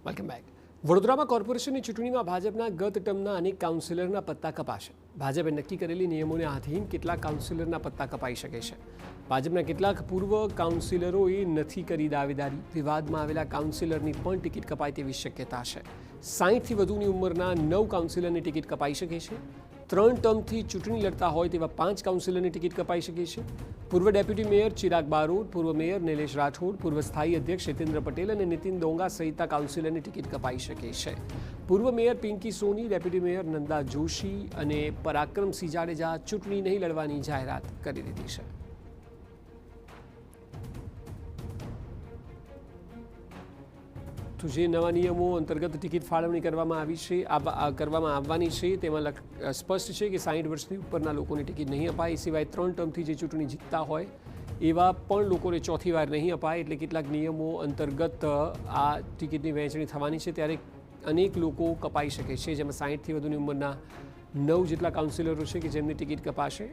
Welcome back. વડોદરામાં કોર્પોરેશનની ચૂંટણીમાં ભાજપના ગત ટર્મના અનેક કાઉન્સિલરના પત્તા કપાશે. ભાજપે નક્કી કરેલી નિયમોને આધીન કેટલાક કાઉન્સિલરના પત્તા કપાઈ શકે છે. ભાજપના કેટલાક પૂર્વ કાઉન્સિલરોએ નથી કરી દાવેદારી. વિવાદમાં આવેલા કાઉન્સિલરની પણ ટિકિટ કપાય તેવી શક્યતા છે. 60થી વધુની ઉંમરના 9 કાઉન્સિલરની ટિકિટ કપાઈ શકે છે. 3 ટર્મથી ચૂંટણી લડતા હોય તેવા 5 કાઉન્સિલરની ટિકિટ કપાઈ શકે છે. પૂર્વ ડેપ્યુટી મેયર ચિરાગ બારોટ, પૂર્વ મેયર નિલેશ રાઠોડ, પૂર્વ સ્થાયી અધ્યક્ષ હિતેન્દ્ર પટેલ અને નીતિન ડોંગા સહિતના કાઉન્સિલરની ટિકિટ કપાઈ શકે છે. પૂર્વ મેયર પિંકી સોની, ડેપ્યુટી મેયર નંદા જોશી અને પરાક્રમસિંહ જાડેજા ચૂંટણી નહીં લડવાની જાહેરાત કરી દીધી છે. તો જે નવા નિયમો અંતર્ગત ટિકિટ ફાળવણી કરવામાં આવવાની છે તેમાં સ્પષ્ટ છે કે 60 વર્ષથી ઉપરના લોકોને ટિકિટ નહીં અપાય. એ સિવાય 3 ટર્મથી જે ચૂંટણી જીતતા હોય એવા પણ લોકોને ચોથી વાર નહીં અપાય. એટલે કેટલાક નિયમો અંતર્ગત આ ટિકિટની વહેંચણી થવાની છે ત્યારે અનેક લોકો કપાઈ શકે છે, જેમાં 60થી વધુની ઉંમરના 9 જેટલા કાઉન્સિલરો છે કે જેમની ટિકિટ કપાશે.